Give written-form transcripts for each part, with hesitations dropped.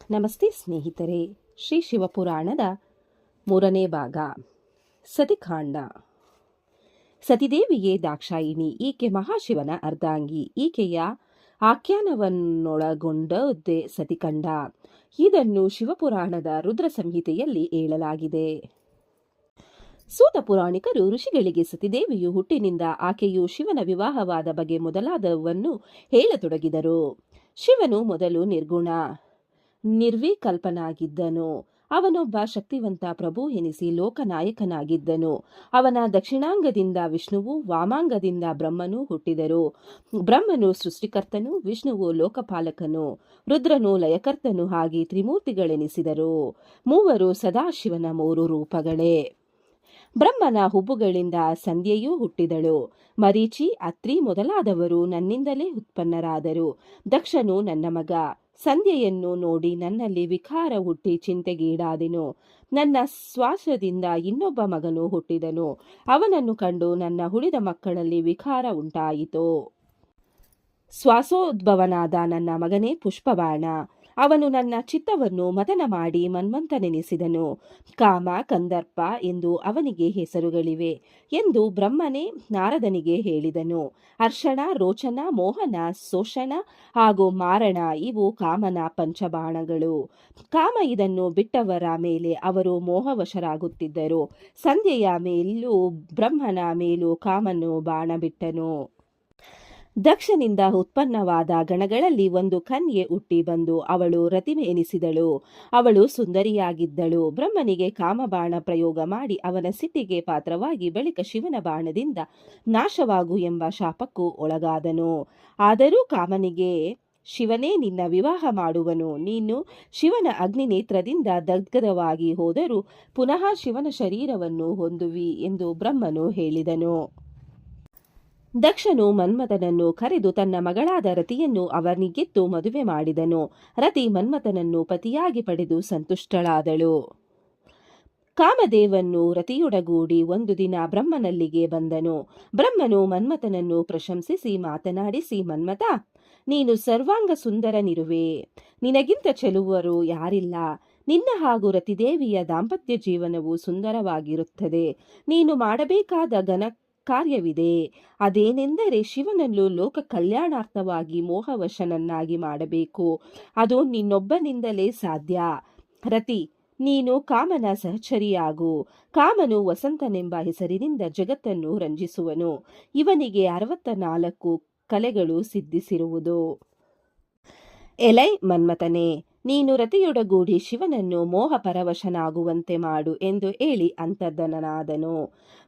ನಮಸ್ತೆ ಸ್ನೇಹಿತರೆ. ಶ್ರೀ ಶಿವಪುರಾಣದ 3ನೇ ಭಾಗ. ಸತಿಕಾಂಡ. ಸತಿದೇವಿಯೇ ದಾಕ್ಷಾಯಿಣಿ. ಈಕೆ ಮಹಾಶಿವನ ಅರ್ಧಾಂಗಿ. ಈಕೆಯ ಆಖ್ಯಾನವನ್ನೊಳಗೊಂಡದ್ದೇ ಸತಿಕಂಡ. ಇದನ್ನು ಶಿವಪುರಾಣದ ರುದ್ರ ಸಂಹಿತೆಯಲ್ಲಿ ಹೇಳಲಾಗಿದೆ. ಸೂತ ಪುರಾಣಿಕರು ಋಷಿಗಳಿಗೆ ಸತಿದೇವಿಯು ಹುಟ್ಟಿನಿಂದ ಆಕೆಯು ಶಿವನ ವಿವಾಹವಾದ ಬಗೆ ಮೊದಲಾದವನ್ನು ಹೇಳತೊಡಗಿದರು. ಶಿವನು ಮೊದಲು ನಿರ್ಗುಣ ನಿರ್ವಿಕಲ್ಪನಾಗಿದ್ದನು. ಅವನೊಬ್ಬ ಶಕ್ತಿವಂತ ಪ್ರಭು ಎನಿಸಿ ಲೋಕನಾಯಕನಾಗಿದ್ದನು. ಅವನ ದಕ್ಷಿಣಾಂಗದಿಂದ ವಿಷ್ಣುವು, ವಾಮಾಂಗದಿಂದ ಬ್ರಹ್ಮನು ಹುಟ್ಟಿದರು. ಬ್ರಹ್ಮನು ಸೃಷ್ಟಿಕರ್ತನು, ವಿಷ್ಣುವು ಲೋಕಪಾಲಕನು, ರುದ್ರನು ಲಯಕರ್ತನು ಆಗಿ ತ್ರಿಮೂರ್ತಿಗಳೆನಿಸಿದರು. ಮೂವರು ಸದಾಶಿವನ 3 ರೂಪಗಳೇ. ಬ್ರಹ್ಮನ ಹುಬ್ಬುಗಳಿಂದ ಸಂಧ್ಯೆಯೂ ಹುಟ್ಟಿದಳು. ಮರೀಚಿ, ಅತ್ರಿ ಮೊದಲಾದವರು ನನ್ನಿಂದಲೇ ಉತ್ಪನ್ನರಾದರು. ದಕ್ಷನು ನನ್ನ ಮಗ. ಸಂಧ್ಯೆಯನ್ನು ನೋಡಿ ನನ್ನಲ್ಲಿ ವಿಕಾರ ಹುಟ್ಟಿ ಚಿಂತೆಗೀಡಾದೆನು. ನನ್ನ ಶ್ವಾಸದಿಂದ ಇನ್ನೊಬ್ಬ ಮಗನು ಹುಟ್ಟಿದನು. ಅವನನ್ನು ಕಂಡು ನನ್ನ ಉಳಿದ ಮಕ್ಕಳಲ್ಲಿ ವಿಕಾರ ಉಂಟಾಯಿತು. ಶ್ವಾಸೋದ್ಭವನಾದ ನನ್ನ ಮಗನೇ ಪುಷ್ಪಬಾಣ. ಅವನು ನನ್ನ ಚಿತ್ತವನ್ನು ಮದನ ಮಾಡಿ ಮನ್ವಂತನೆನಿಸಿದನು. ಕಾಮ, ಕಂದರ್ಪ ಎಂದು ಅವನಿಗೆ ಹೆಸರುಗಳಿವೆ ಎಂದು ಬ್ರಹ್ಮನೇ ನಾರದನಿಗೆ ಹೇಳಿದನು. ಹರ್ಷಣ, ರೋಚನ, ಮೋಹನ, ಶೋಷಣ ಹಾಗೂ ಮಾರಣ ಇವು ಕಾಮನ ಪಂಚಬಾಣಗಳು. ಕಾಮ ಇದನ್ನು ಬಿಟ್ಟವರ ಮೇಲೆ ಅವರು ಮೋಹವಶರಾಗುತ್ತಿದ್ದರು. ಸಂಧ್ಯೆಯ ಮೇಲೂ ಬ್ರಹ್ಮನ ಮೇಲೂ ಕಾಮನು ಬಾಣ ಬಿಟ್ಟನು. ದಕ್ಷನಿಂದ ಉತ್ಪನ್ನವಾದ ಗಣಗಳಲ್ಲಿ ಒಂದು ಕನ್ಯೆ ಹುಟ್ಟಿ ಬಂದು ಅವಳು ರತಿಮೆ ಎನಿಸಿದಳು. ಅವಳು ಸುಂದರಿಯಾಗಿದ್ದಳು. ಬ್ರಹ್ಮನಿಗೆ ಕಾಮಬಾಣ ಪ್ರಯೋಗ ಮಾಡಿ ಅವನ ಸಿಟ್ಟಿಗೆ ಪಾತ್ರವಾಗಿ ಬಳಿಕ ಶಿವನ ಬಾಣದಿಂದ ನಾಶವಾಗು ಎಂಬ ಶಾಪಕ್ಕೂ ಒಳಗಾದನು. ಆದರೂ ಕಾಮನಿಗೆ ಶಿವನೇ ನಿನ್ನ ವಿವಾಹ ಮಾಡುವನು. ನೀನು ಶಿವನ ಅಗ್ನಿನೇತ್ರದಿಂದ ದಗ್ಧವಾಗಿ ಹೋದರೂ ಪುನಃ ಶಿವನ ಶರೀರವನ್ನು ಹೊಂದುವಿ ಎಂದು ಬ್ರಹ್ಮನು ಹೇಳಿದನು. ದಕ್ಷನು ಮನ್ಮಥನನ್ನು ಕರೆದು ತನ್ನ ಮಗಳಾದ ರತಿಯನ್ನು ಅವನಿಗೆತ್ತು ಮದುವೆ ಮಾಡಿದನು. ರತಿ ಮನ್ಮಥನನ್ನು ಪತಿಯಾಗಿ ಪಡೆದು ಸಂತುಷ್ಟಳಾದಳು. ಕಾಮದೇವನ್ನು ರತಿಯೊಡಗೂಡಿ ಒಂದು ದಿನ ಬ್ರಹ್ಮನಲ್ಲಿಗೆ ಬಂದನು. ಬ್ರಹ್ಮನು ಮನ್ಮಥನನ್ನು ಪ್ರಶಂಸಿಸಿ ಮಾತನಾಡಿಸಿ, ಮನ್ಮಥ, ನೀನು ಸರ್ವಾಂಗ ಸುಂದರನಿರುವೆ. ನಿನಗಿಂತ ಚೆಲುವರು ಯಾರಿಲ್ಲ. ನಿನ್ನ ಹಾಗೂ ರತಿದೇವಿಯ ದಾಂಪತ್ಯ ಜೀವನವು ಸುಂದರವಾಗಿರುತ್ತದೆ. ನೀನು ಮಾಡಬೇಕಾದ ಕಾರ್ಯವಿದೆ. ಅದೇನೆಂದರೆ ಶಿವನನ್ನು ಲೋಕ ಕಲ್ಯಾಣಾರ್ಥವಾಗಿ ಮೋಹವಶನನ್ನಾಗಿ ಮಾಡಬೇಕು. ಅದು ನಿನ್ನೊಬ್ಬನಿಂದಲೇ ಸಾಧ್ಯ. ರತಿ, ನೀನು ಕಾಮನ ಸಹಚರಿಯಾಗು. ಕಾಮನು ವಸಂತನೆಂಬ ಹೆಸರಿನಿಂದ ಜಗತ್ತನ್ನು ರಂಜಿಸುವನು. ಇವನಿಗೆ 64 ಕಲೆಗಳು ಸಿದ್ಧಿಸಿರುವುದು. ಎಲೈ ಮನ್ಮಥನೇ, ನೀನು ರತಿಯೊಡಗೂಡಿ ಶಿವನನ್ನು ಮೋಹಪರವಶನಾಗುವಂತೆ ಮಾಡು ಎಂದು ಹೇಳಿ ಅಂತರ್ಧನನಾದನು.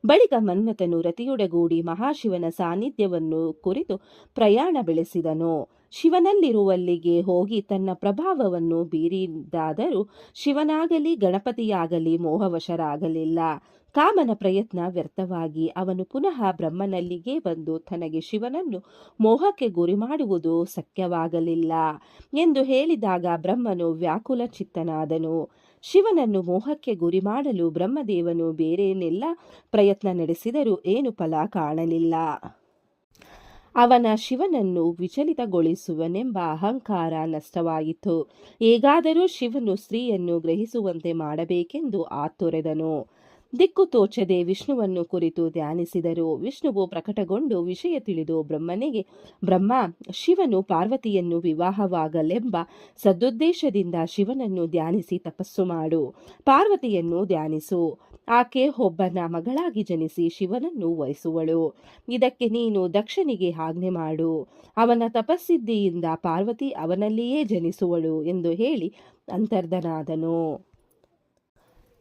ಬಳಿಕ ಮನ್ಮಥನು ರತಿಯೊಡಗೂಡಿ ಮಹಾಶಿವನ ಸಾನ್ನಿಧ್ಯವನ್ನು ಕುರಿತು ಪ್ರಯಾಣ ಬೆಳೆಸಿದನು. ಶಿವನಲ್ಲಿರುವಲ್ಲಿಗೆ ಹೋಗಿ ತನ್ನ ಪ್ರಭಾವವನ್ನು ಬೀರಿದಾದರೂ ಶಿವನಾಗಲಿ ಗಣಪತಿಯಾಗಲಿ ಮೋಹವಶರಾಗಲಿಲ್ಲ. ಕಾಮನ ಪ್ರಯತ್ನ ವ್ಯರ್ಥವಾಗಿ ಅವನು ಪುನಃ ಬ್ರಹ್ಮನಲ್ಲಿಗೆ ಬಂದು ತನಗೆ ಶಿವನನ್ನು ಮೋಹಕ್ಕೆ ಗುರಿ ಮಾಡುವುದು ಶಕ್ಯವಾಗಲಿಲ್ಲ ಎಂದು ಹೇಳಿದಾಗ ಬ್ರಹ್ಮನು ವ್ಯಾಕುಲ ಚಿತ್ತನಾದನು. ಶಿವನನ್ನು ಮೋಹಕ್ಕೆ ಗುರಿ ಮಾಡಲು ಬ್ರಹ್ಮದೇವನು ಬೇರೇನೆಲ್ಲ ಪ್ರಯತ್ನ ನಡೆಸಿದರೂ ಏನು ಫಲ ಕಾಣಲಿಲ್ಲ. ಅವನ ಶಿವನನ್ನು ವಿಚಲಿತಗೊಳಿಸುವನೆಂಬ ಅಹಂಕಾರ ನಷ್ಟವಾಯಿತು. ಹೇಗಾದರೂ ಶಿವನು ಸ್ತ್ರೀಯನ್ನು ಗ್ರಹಿಸುವಂತೆ ಮಾಡಬೇಕೆಂದು ಆತೊರೆದನು. ದಿಕ್ಕು ತೋಚದೆ ವಿಷ್ಣುವನ್ನು ಕುರಿತು ಧ್ಯಾನಿಸಿದರು. ವಿಷ್ಣುವು ಪ್ರಕಟಗೊಂಡು ವಿಷಯ ತಿಳಿದು ಬ್ರಹ್ಮನಿಗೆ, ಬ್ರಹ್ಮ, ಶಿವನು ಪಾರ್ವತಿಯನ್ನು ವಿವಾಹವಾಗಲೆಂಬ ಸದುದ್ದೇಶದಿಂದ ಶಿವನನ್ನು ಧ್ಯಾನಿಸಿ ತಪಸ್ಸು ಮಾಡು. ಪಾರ್ವತಿಯನ್ನು ಧ್ಯಾನಿಸು. ಆಕೆ ಒಬ್ಬನ ಮಗಳಾಗಿ ಜನಿಸಿ ಶಿವನನ್ನು ವಹಿಸುವಳು. ಇದಕ್ಕೆ ನೀನು ದಕ್ಷನಿಗೆ ಆಜ್ಞೆ ಮಾಡು. ಅವನ ತಪಸ್ಸಿದ್ಧಿಯಿಂದ ಪಾರ್ವತಿ ಅವನಲ್ಲಿಯೇ ಜನಿಸುವಳು ಎಂದು ಹೇಳಿ ಅಂತರ್ಧನಾದನು.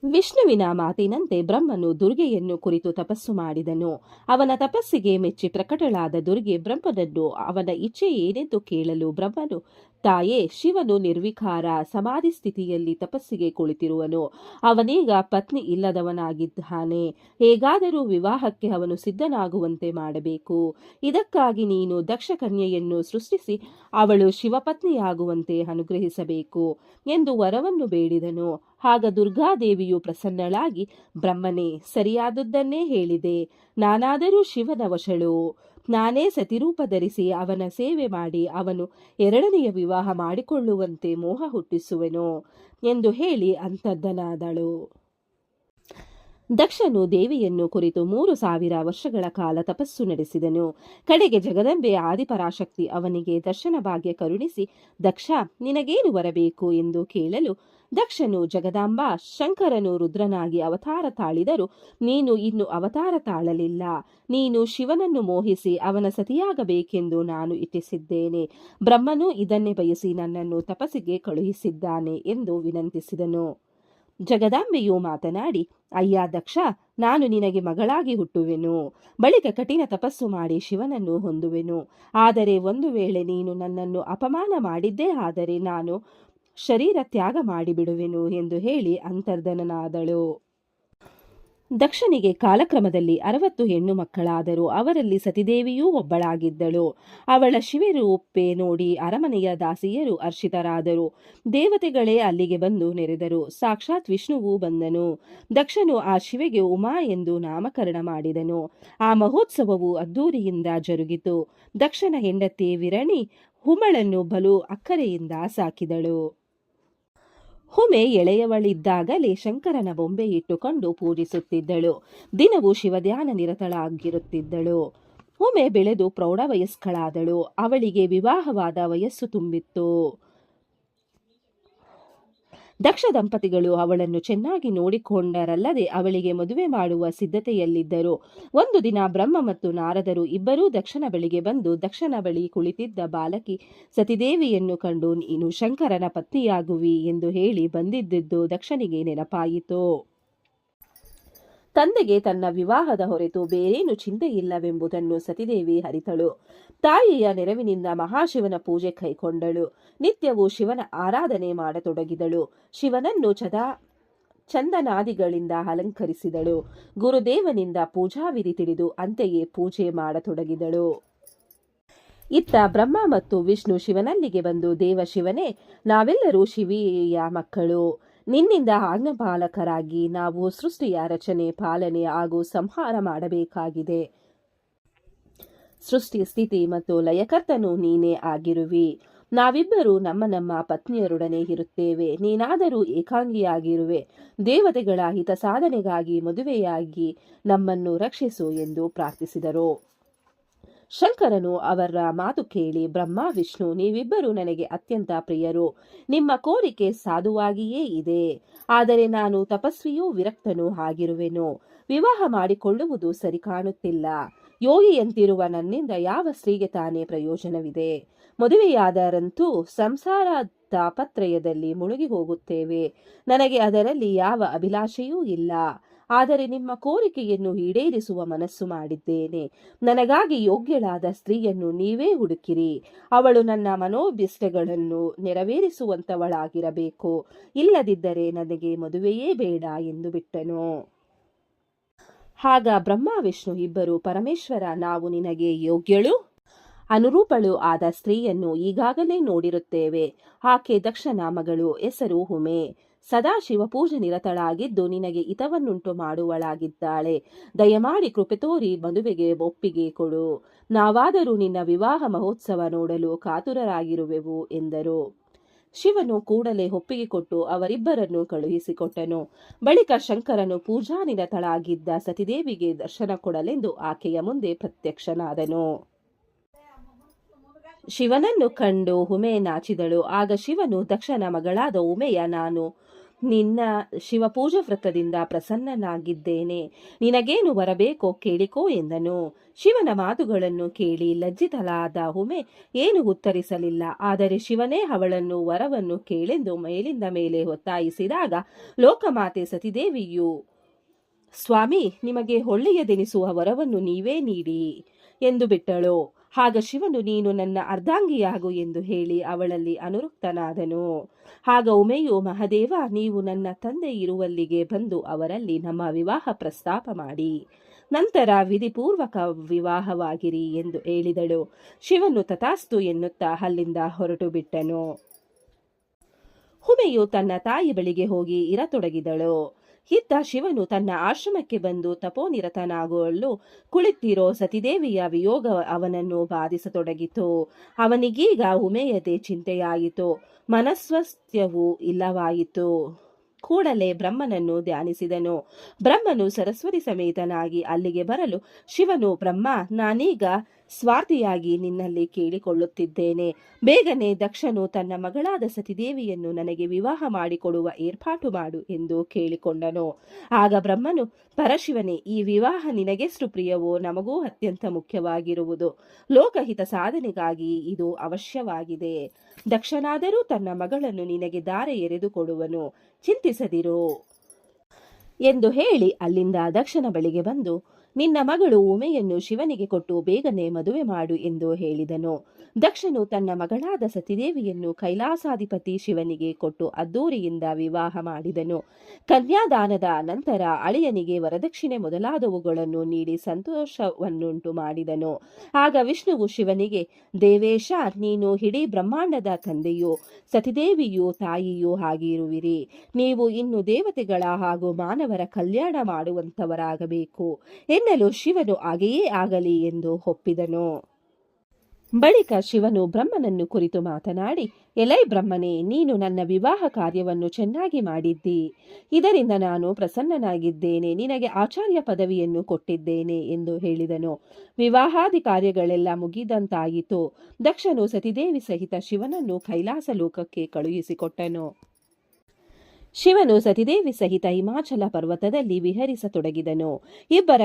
ವಿಷ್ಣುವಿನ ಮಾತಿನಂತೆ ಬ್ರಹ್ಮನು ದುರ್ಗೆಯನ್ನು ಕುರಿತು ತಪಸ್ಸು ಮಾಡಿದನು. ಅವನ ತಪಸ್ಸಿಗೆ ಮೆಚ್ಚಿ ಪ್ರಕಟಳಾದ ದುರ್ಗೆ ಬ್ರಹ್ಮನನ್ನು ಅವನ ಇಚ್ಛೆ ಏನೆಂದು ಕೇಳಲು ಬ್ರಹ್ಮನು, ತಾಯೇ, ಶಿವನು ನಿರ್ವಿಕಾರ ಸಮಾಧಿ ಸ್ಥಿತಿಯಲ್ಲಿ ತಪಸ್ಸಿಗೆ ಕುಳಿತಿರುವನು. ಅವನೀಗ ಪತ್ನಿ ಇಲ್ಲದವನಾಗಿದ್ದಾನೆ. ಹೇಗಾದರೂ ವಿವಾಹಕ್ಕೆ ಅವನು ಸಿದ್ಧನಾಗುವಂತೆ ಮಾಡಬೇಕು. ಇದಕ್ಕಾಗಿ ನೀನು ದಕ್ಷ ಕನ್ಯೆಯನ್ನು ಸೃಷ್ಟಿಸಿ ಅವಳು ಶಿವಪತ್ನಿಯಾಗುವಂತೆ ಅನುಗ್ರಹಿಸಬೇಕು ಎಂದು ವರವನ್ನು ಬೇಡಿದನು. ಆಗ ದುರ್ಗಾದೇವಿಯು ಪ್ರಸನ್ನಳಾಗಿ, ಬ್ರಹ್ಮನೇ, ಸರಿಯಾದದ್ದನ್ನೇ ಹೇಳಿದೆ. ನಾನಾದರೂ ಶಿವನ ವಶಳು. ನಾನೇ ಸತಿರೂಪ ಧರಿಸಿ ಅವನ ಸೇವೆ ಮಾಡಿ ಅವನು ಎರಡನೆಯ ವಿವಾಹ ಮಾಡಿಕೊಳ್ಳುವಂತೆ ಮೋಹ ಹುಟ್ಟಿಸುವೆನು ಎಂದು ಹೇಳಿ ಅಂತರ್ಧನಾದಳು. ದಕ್ಷನು ದೇವಿಯನ್ನು ಕುರಿತು 3,000 ವರ್ಷಗಳ ಕಾಲ ತಪಸ್ಸು ನಡೆಸಿದನು. ಕಡೆಗೆ ಜಗದಂಬೆ ಆದಿಪರಾಶಕ್ತಿ ಅವನಿಗೆ ದರ್ಶನ ಭಾಗ್ಯ ಕರುಣಿಸಿ, ದಕ್ಷ, ನಿನಗೇನು ಬರಬೇಕು ಎಂದು ಕೇಳಲು ದಕ್ಷನು, ಜಗದಾಂಬ, ಶಂಕರನು ರುದ್ರನಾಗಿ ಅವತಾರ ತಾಳಿದರೂ ನೀನು ಇನ್ನು ಅವತಾರ ತಾಳಲಿಲ್ಲ. ನೀನು ಶಿವನನ್ನು ಮೋಹಿಸಿ ಅವನ ಸತಿಯಾಗಬೇಕೆಂದು ನಾನು ಇಚ್ಛಿಸಿದ್ದೇನೆ. ಬ್ರಹ್ಮನು ಇದನ್ನೇ ಬಯಸಿ ನನ್ನನ್ನು ತಪಸ್ಸಿಗೆ ಕಳುಹಿಸಿದ್ದಾನೆ ಎಂದು ವಿನಂತಿಸಿದನು. ಜಗದಾಂಬೆಯು ಮಾತನಾಡಿ, ಅಯ್ಯ ದಕ್ಷ, ನಾನು ನಿನಗೆ ಮಗಳಾಗಿ ಹುಟ್ಟುವೆನು. ಬಳಿಕ ಕಠಿಣ ತಪಸ್ಸು ಮಾಡಿ ಶಿವನನ್ನು ಹೊಂದುವೆನು. ಆದರೆ ಒಂದು ವೇಳೆ ನೀನು ನನ್ನನ್ನು ಅಪಮಾನ ಮಾಡಿದ್ದೇ ಆದರೆ ನಾನು ಶರೀರ ತ್ಯಾಗ ಮಾಡಿಬಿಡುವೆನು ಎಂದು ಹೇಳಿ ಅಂತರ್ಧನನಾದಳು. ದಕ್ಷನಿಗೆ ಕಾಲಕ್ರಮದಲ್ಲಿ 60 ಹೆಣ್ಣು ಮಕ್ಕಳಾದರು. ಅವರಲ್ಲಿ ಸತಿದೇವಿಯೂ ಒಬ್ಬಳಾಗಿದ್ದಳು. ಅವಳ ಶಿವೆರೂಪೆ ನೋಡಿ ಅರಮನೆಯ ದಾಸಿಯರು ಹರ್ಷಿತರಾದರು. ದೇವತೆಗಳೇ ಅಲ್ಲಿಗೆ ಬಂದು ನೆರೆದರು. ಸಾಕ್ಷಾತ್ ವಿಷ್ಣುವು ಬಂದನು. ದಕ್ಷನು ಆ ಶಿವೆಗೆ ಉಮಾ ಎಂದು ನಾಮಕರಣ ಮಾಡಿದನು. ಆ ಮಹೋತ್ಸವವು ಅದ್ದೂರಿಯಿಂದ ಜರುಗಿತು. ದಕ್ಷನ ಹೆಂಡತಿ ವಿರಣಿ ಹುಮಳನ್ನು ಬಲು ಅಕ್ಕರೆಯಿಂದ ಸಾಕಿದಳು. ಹುಮೆ ಎಳೆಯವಳಿದ್ದಾಗಲೇ ಶಂಕರನ ಬೊಂಬೆ ಇಟ್ಟುಕೊಂಡು ಪೂಜಿಸುತ್ತಿದ್ದಳು. ದಿನವೂ ಶಿವಧ್ಯಾನ ನಿರತಳಾಗಿರುತ್ತಿದ್ದಳು. ಹುಮೆ ಬೆಳೆದು ಪ್ರೌಢವಯಸ್ಕಳಾದಳು. ಅವಳಿಗೆ ವಿವಾಹವಾದ ವಯಸ್ಸು ತುಂಬಿತ್ತು. ದಕ್ಷ ದಂಪತಿಗಳು ಅವಳನ್ನು ಚೆನ್ನಾಗಿ ನೋಡಿಕೊಂಡರಲ್ಲದೆ ಅವಳಿಗೆ ಮದುವೆ ಮಾಡುವ ಸಿದ್ಧತೆಯಲ್ಲಿದ್ದರು. ಒಂದು ದಿನ ಬ್ರಹ್ಮ ಮತ್ತು ನಾರದರು ಇಬ್ಬರೂ ದಕ್ಷನ ಬಳಿಗೆ ಬಂದು, ದಕ್ಷನ ಬಳಿ ಕುಳಿತಿದ್ದ ಬಾಲಕಿ ಸತಿದೇವಿಯನ್ನು ಕಂಡು ನೀನು ಶಂಕರನ ಪತ್ನಿಯಾಗುವಿ ಎಂದು ಹೇಳಿ ಬಂದಿದ್ದು ದಕ್ಷನಿಗೆ ನೆನಪಾಯಿತು. ತಂದೆಗೆ ತನ್ನ ವಿವಾಹದ ಹೊರತು ಬೇರೇನು ಚಿಂತೆ ಇಲ್ಲವೆಂಬುದನ್ನು ಸತಿದೇವಿ ಅರಿತಳು. ತಾಯಿಯ ನೆರವಿನಿಂದ ಮಹಾಶಿವನ ಪೂಜೆ ಕೈಕೊಂಡಳು. ನಿತ್ಯವೂ ಶಿವನ ಆರಾಧನೆ ಮಾಡತೊಡಗಿದಳು. ಶಿವನನ್ನು ಚಂದನಾದಿಗಳಿಂದ ಅಲಂಕರಿಸಿದಳು. ಗುರುದೇವನಿಂದ ಪೂಜಾವಿಧಿ ತಿಳಿದು ಅಂತೆಯೇ ಪೂಜೆ ಮಾಡತೊಡಗಿದಳು. ಇತ್ತ ಬ್ರಹ್ಮ ಮತ್ತು ವಿಷ್ಣು ಶಿವನಲ್ಲಿಗೆ ಬಂದು, ದೇವ ಶಿವನೇ, ನಾವೆಲ್ಲರೂ ಶಿವಿಯ ಮಕ್ಕಳು. ನಿನ್ನಿಂದ ಆಜ್ಞಾಪಾಲಕರಾಗಿ ನಾವು ಸೃಷ್ಟಿಯ ರಚನೆ, ಪಾಲನೆ ಹಾಗೂ ಸಂಹಾರ ಮಾಡಬೇಕಾಗಿದೆ. ಸೃಷ್ಟಿ, ಸ್ಥಿತಿ ಮತ್ತು ಲಯಕರ್ತನು ನೀನೇ ಆಗಿರುವಿ. ನಾವಿಬ್ಬರು ನಮ್ಮ ನಮ್ಮ ಪತ್ನಿಯರೊಡನೆ ಇರುತ್ತೇವೆ. ನೀನಾದರೂ ಏಕಾಂಗಿಯಾಗಿರುವೆ. ದೇವತೆಗಳ ಹಿತ ಸಾಧನೆಗಾಗಿ ಮದುವೆಯಾಗಿ ನಮ್ಮನ್ನು ರಕ್ಷಿಸು ಎಂದು ಪ್ರಾರ್ಥಿಸಿದರು. ಶಂಕರನು ಅವರ ಮಾತು ಕೇಳಿ, ಬ್ರಹ್ಮ, ವಿಷ್ಣು, ನೀವಿಬ್ಬರು ನನಗೆ ಅತ್ಯಂತ ಪ್ರಿಯರು. ನಿಮ್ಮ ಕೋರಿಕೆ ಸಾಧುವಾಗಿಯೇ ಇದೆ. ಆದರೆ ನಾನು ತಪಸ್ವಿಯೂ ವಿರಕ್ತನೂ ಆಗಿರುವೆನು. ವಿವಾಹ ಮಾಡಿಕೊಳ್ಳುವುದು ಸರಿ ಕಾಣುತ್ತಿಲ್ಲ. ಯೋಗಿಯಂತಿರುವ ನನ್ನಿಂದ ಯಾವ ಸ್ತ್ರೀಗೆ ತಾನೇ ಪ್ರಯೋಜನವಿದೆ? ಮದುವೆಯಾದರಂತೂ ಸಂಸಾರ ತಾಪತ್ರಯದಲ್ಲಿ ಮುಳುಗಿ ಹೋಗುತ್ತೇವೆ. ನನಗೆ ಅದರಲ್ಲಿ ಯಾವ ಅಭಿಲಾಷೆಯೂ ಇಲ್ಲ. ಆದರೆ ನಿಮ್ಮ ಕೋರಿಕೆಯನ್ನು ಈಡೇರಿಸುವ ಮನಸ್ಸು ಮಾಡಿದ್ದೇನೆ. ನನಗಾಗಿ ಯೋಗ್ಯಳಾದ ಸ್ತ್ರೀಯನ್ನು ನೀವೇ ಹುಡುಕಿರಿ. ಅವಳು ನನ್ನ ಮನೋಭಿಷ್ಟಗಳನ್ನು ನೆರವೇರಿಸುವಂತವಳಾಗಿರಬೇಕು. ಇಲ್ಲದಿದ್ದರೆ ನನಗೆ ಮದುವೆಯೇ ಬೇಡ ಎಂದು ಬಿಟ್ಟನು. ಆಗ ಬ್ರಹ್ಮ ವಿಷ್ಣು ಇಬ್ಬರು, ಪರಮೇಶ್ವರ, ನಾವು ನಿನಗೆ ಯೋಗ್ಯಳು ಅನುರೂಪಳು ಆದ ಸ್ತ್ರೀಯನ್ನು ಈಗಾಗಲೇ ನೋಡಿರುತ್ತೇವೆ. ಆಕೆ ದಕ್ಷನ ಮಗಳು. ಹೆಸರು ಹುಮೆ. ಸದಾ ಶಿವಪೂಜೆ ನಿರತಳಾಗಿದ್ದು ನಿನಗೆ ಹಿತವನ್ನುಂಟು ಮಾಡುವಳಾಗಿದ್ದಾಳೆ. ದಯಮಾಡಿ ಕೃಪೆ ತೋರಿ ಮದುವೆಗೆ ಒಪ್ಪಿಗೆ ಕೊಡು. ನಾವಾದರೂ ನಿನ್ನ ವಿವಾಹ ಮಹೋತ್ಸವ ನೋಡಲು ಕಾತುರರಾಗಿರುವೆವು ಎಂದರು. ಶಿವನು ಕೂಡಲೇ ಒಪ್ಪಿಗೆ ಕೊಟ್ಟು ಅವರಿಬ್ಬರನ್ನು ಕಳುಹಿಸಿಕೊಟ್ಟನು. ಬಳಿಕ ಶಂಕರನು ಪೂಜಾ ನಿರತಳಾಗಿದ್ದ ಸತಿದೇವಿಗೆ ದರ್ಶನ ಕೊಡಲೆಂದು ಆಕೆಯ ಮುಂದೆ ಪ್ರತ್ಯಕ್ಷನಾದನು. ಶಿವನನ್ನು ಕಂಡು ಉಮೆ ನಾಚಿದಳು. ಆಗ ಶಿವನು, ದಕ್ಷನ ಮಗಳಾದ ಉಮೆಯ, ನಾನು ನಿನ್ನ ಶಿವಪೂಜಾ ವ್ರತದಿಂದ ಪ್ರಸನ್ನನಾಗಿದ್ದೇನೆ. ನಿನಗೇನು ಬರಬೇಕೋ ಕೇಳಿಕೋ ಎಂದನು. ಶಿವನ ಮಾತುಗಳನ್ನು ಕೇಳಿ ಲಜ್ಜಿತಳಾದ ಉಮೆ ಏನು ಉತ್ತರಿಸಲಿಲ್ಲ. ಆದರೆ ಶಿವನೇ ಅವಳನ್ನು ವರವನ್ನು ಕೇಳೆಂದು ಮೇಲಿಂದ ಮೇಲೆ ಒತ್ತಾಯಿಸಿದಾಗ ಲೋಕಮಾತೆ ಸತಿದೇವಿಯು, ಸ್ವಾಮಿ, ನಿಮಗೆ ಒಳ್ಳೆಯದೆನಿಸುವ ವರವನ್ನು ನೀವೇ ನೀಡಿ ಎಂದು ಬಿಟ್ಟಳು. ಆಗ ಶಿವನು, ನೀನು ನನ್ನ ಅರ್ಧಾಂಗಿಯಾಗು ಎಂದು ಹೇಳಿ ಅವಳಲ್ಲಿ ಅನುರಕ್ತನಾದನು. ಆಗ ಉಮೆಯು, ಮಹಾದೇವ, ನೀವು ನನ್ನ ತಂದೆ ಇರುವಲ್ಲಿಗೆ ಬಂದು ಅವರಲ್ಲಿ ನಮ್ಮ ವಿವಾಹ ಪ್ರಸ್ತಾಪ ಮಾಡಿ ನಂತರ ವಿಧಿಪೂರ್ವಕ ವಿವಾಹವಾಗಿರಿ ಎಂದು ಹೇಳಿದಳು. ಶಿವನು ತಥಾಸ್ತು ಎನ್ನುತ್ತಾ ಅಲ್ಲಿಂದ ಹೊರಟು ಬಿಟ್ಟನು. ಉಮೆಯು ತನ್ನ ತಾಯಿ ಬಳಿಗೆ ಹೋಗಿ ಇರತೊಡಗಿದಳು. ಇತ್ತ ಶಿವನು ತನ್ನ ಆಶ್ರಮಕ್ಕೆ ಬಂದು ತಪೋನಿರತನಾಗಲು ಕುಳಿತಿರೋ ಸತಿದೇವಿಯ ವಿಯೋಗ ಅವನನ್ನು ಬಾಧಿಸತೊಡಗಿತು. ಅವನಿಗೀಗ ಉಮೆಯದೆ ಚಿಂತೆಯಾಯಿತು, ಮನಸ್ವಾಸ್ಥ್ಯವೂ ಇಲ್ಲವಾಯಿತು. ಕೂಡಲೇ ಬ್ರಹ್ಮನನ್ನು ಧ್ಯಾನಿಸಿದನು. ಬ್ರಹ್ಮನು ಸರಸ್ವತಿ ಸಮೇತನಾಗಿ ಅಲ್ಲಿಗೆ ಬರಲು ಶಿವನು, ಬ್ರಹ್ಮ, ನಾನೀಗ ಸ್ವಾರ್ಥಿಯಾಗಿ ನಿನ್ನಲ್ಲಿ ಕೇಳಿಕೊಳ್ಳುತ್ತಿದ್ದೇನೆ. ಬೇಗನೆ ದಕ್ಷನು ತನ್ನ ಮಗಳಾದ ಸತಿದೇವಿಯನ್ನು ನನಗೆ ವಿವಾಹ ಮಾಡಿಕೊಡುವ ಏರ್ಪಾಟು ಮಾಡು ಎಂದು ಕೇಳಿಕೊಂಡನು. ಆಗ ಬ್ರಹ್ಮನು, ಪರಶಿವನೇ, ಈ ವಿವಾಹ ನಿನಗೆಷ್ಟು ಪ್ರಿಯವೋ ನಮಗೂ ಅತ್ಯಂತ ಮುಖ್ಯವಾಗಿರುವುದು. ಲೋಕಹಿತ ಸಾಧನೆಗಾಗಿ ಇದು ಅವಶ್ಯವಾಗಿದೆ. ದಕ್ಷನಾದರೂ ತನ್ನ ಮಗಳನ್ನು ನಿನಗೆ ದಾರೆ ಎರೆದುಕೊಡುವನು, ಚಿಂತಿಸದಿರು ಎಂದು ಹೇಳಿ ಅಲ್ಲಿಂದ ದಕ್ಷನ ಬಳಿಗೆ ಬಂದು, ನಿನ್ನ ಮಗಳು ಉಮೆಯನ್ನು ಶಿವನಿಗೆ ಕೊಟ್ಟು ಬೇಗನೆ ಮದುವೆ ಮಾಡು ಎಂದು ಹೇಳಿದನು. ದಕ್ಷನು ತನ್ನ ಮಗಳಾದ ಸತಿದೇವಿಯನ್ನು ಕೈಲಾಸಾಧಿಪತಿ ಶಿವನಿಗೆ ಕೊಟ್ಟು ಅದ್ದೂರಿಯಿಂದ ವಿವಾಹ ಮಾಡಿದನು. ಕನ್ಯಾದಾನದ ನಂತರ ಅಳಿಯನಿಗೆ ವರದಕ್ಷಿಣೆ ಮೊದಲಾದವುಗಳನ್ನು ನೀಡಿ ಸಂತೋಷವನ್ನುಂಟು ಮಾಡಿದನು. ಆಗ ವಿಷ್ಣುವು ಶಿವನಿಗೆ, ದೇವೇಶ, ನೀನು ಇಡೀ ಬ್ರಹ್ಮಾಂಡದ ತಂದೆಯೂ ಸತಿದೇವಿಯೂ ತಾಯಿಯೂ ಆಗಿರುವಿರಿ. ನೀವು ಇನ್ನು ದೇವತೆಗಳ ಹಾಗೂ ಮಾನವರ ಕಲ್ಯಾಣ ಮಾಡುವಂತವರಾಗಬೇಕು ಎನ್ನಲು ಶಿವನು ಹಾಗೆಯೇ ಆಗಲಿ ಎಂದು ಒಪ್ಪಿದನು. ಬಳಿಕ ಶಿವನು ಬ್ರಹ್ಮನನ್ನು ಕುರಿತು ಮಾತನಾಡಿ, ಎಲೈ ಬ್ರಹ್ಮನೇ, ನೀನು ನನ್ನ ವಿವಾಹ ಕಾರ್ಯವನ್ನು ಚೆನ್ನಾಗಿ ಮಾಡಿದ್ದಿ. ಇದರಿಂದ ನಾನು ಪ್ರಸನ್ನನಾಗಿದ್ದೇನೆ. ನಿನಗೆ ಆಚಾರ್ಯ ಪದವಿಯನ್ನು ಕೊಟ್ಟಿದ್ದೇನೆ ಎಂದು ಹೇಳಿದನು. ವಿವಾಹಾದಿ ಕಾರ್ಯಗಳೆಲ್ಲ ಮುಗಿದಂತಾಯಿತು. ದಕ್ಷನು ಸತಿದೇವಿ ಸಹಿತ ಶಿವನನ್ನು ಕೈಲಾಸ ಲೋಕಕ್ಕೆ ಕಳುಹಿಸಿಕೊಟ್ಟನು. ಶಿವನು ಸತಿದೇವಿ ಸಹಿತ ಹಿಮಾಚಲ ಪರ್ವತದಲ್ಲಿ ವಿಹರಿಸತೊಡಗಿದನು. ಇಬ್ಬರ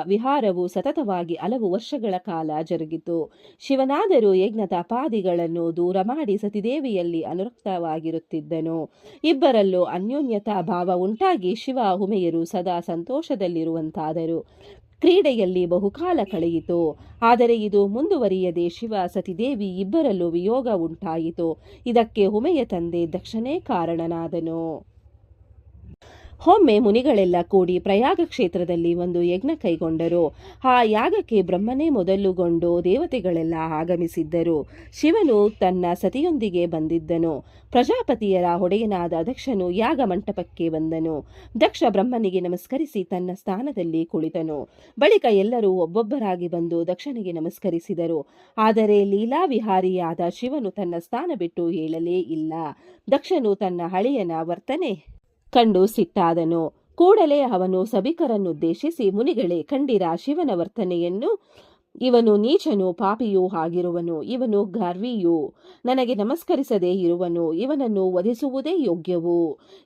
ವಿಹಾರವು ಸತತವಾಗಿ ಹಲವು ವರ್ಷಗಳ ಕಾಲ ಜರುಗಿತು. ಶಿವನಾದರೂ ಯಜ್ಞ ತಪಾದಿಗಳನ್ನು ದೂರ ಮಾಡಿ ಸತಿದೇವಿಯಲ್ಲಿ ಅನುರಕ್ತವಾಗಿರುತ್ತಿದ್ದನು. ಇಬ್ಬರಲ್ಲೂ ಅನ್ಯೋನ್ಯತಾ ಭಾವ ಉಂಟಾಗಿ ಶಿವ ಉಮೆಯರು ಸದಾ ಸಂತೋಷದಲ್ಲಿರುವಂತಾದರು. ಕ್ರೀಡೆಯಲ್ಲಿ ಬಹುಕಾಲ ಕಳೆಯಿತು. ಆದರೆ ಇದು ಮುಂದುವರಿಯದೆ ಶಿವ ಸತಿದೇವಿ ಇಬ್ಬರಲ್ಲೂ ವಿಯೋಗ ಉಂಟಾಯಿತು. ಇದಕ್ಕೆ ಉಮೆಯ ತಂದೆ ದಕ್ಷನೇ ಕಾರಣನಾದನು. ಒಮ್ಮೆ ಮುನಿಗಳೆಲ್ಲ ಕೂಡಿ ಪ್ರಯಾಗ ಕ್ಷೇತ್ರದಲ್ಲಿ ಒಂದು ಯಜ್ಞ ಕೈಗೊಂಡರು. ಆ ಯಾಗಕ್ಕೆ ಬ್ರಹ್ಮನೇ ಮೊದಲುಗೊಂಡು ದೇವತೆಗಳೆಲ್ಲ ಆಗಮಿಸಿದ್ದರು. ಶಿವನು ತನ್ನ ಸತಿಯೊಂದಿಗೆ ಬಂದಿದ್ದನು. ಪ್ರಜಾಪತಿಯರ ಒಡೆಯನಾದ ದಕ್ಷನು ಯಾಗ ಮಂಟಪಕ್ಕೆ ಬಂದನು. ದಕ್ಷ ಬ್ರಹ್ಮನಿಗೆ ನಮಸ್ಕರಿಸಿ ತನ್ನ ಸ್ಥಾನದಲ್ಲಿ ಕುಳಿತನು. ಬಳಿಕ ಎಲ್ಲರೂ ಒಬ್ಬೊಬ್ಬರಾಗಿ ಬಂದು ದಕ್ಷನಿಗೆ ನಮಸ್ಕರಿಸಿದರು. ಆದರೆ ಲೀಲಾವಿಹಾರಿಯಾದ ಶಿವನು ತನ್ನ ಸ್ಥಾನ ಬಿಟ್ಟು ಏಳಲೇ ಇಲ್ಲ. ದಕ್ಷನು ತನ್ನ ಹಳೆಯನ ವರ್ತನೆ ಕಂಡು ಸಿಟ್ಟಾದನು. ಕೂಡಲೇ ಅವನು ಸಭಿಕರನ್ನುದ್ದೇಶಿಸಿ, ಮುನಿಗಳೇ, ಕಂಡಿರ ಶಿವನ ವರ್ತನೆಯನ್ನು? ಇವನು ನೀಚನು, ಪಾಪಿಯೂ ಆಗಿರುವನು. ಇವನು ಗರ್ವಿಯೂ, ನನಗೆ ನಮಸ್ಕರಿಸದೇ ಇರುವನು. ಇವನನ್ನು ವಧಿಸುವುದೇ ಯೋಗ್ಯವು.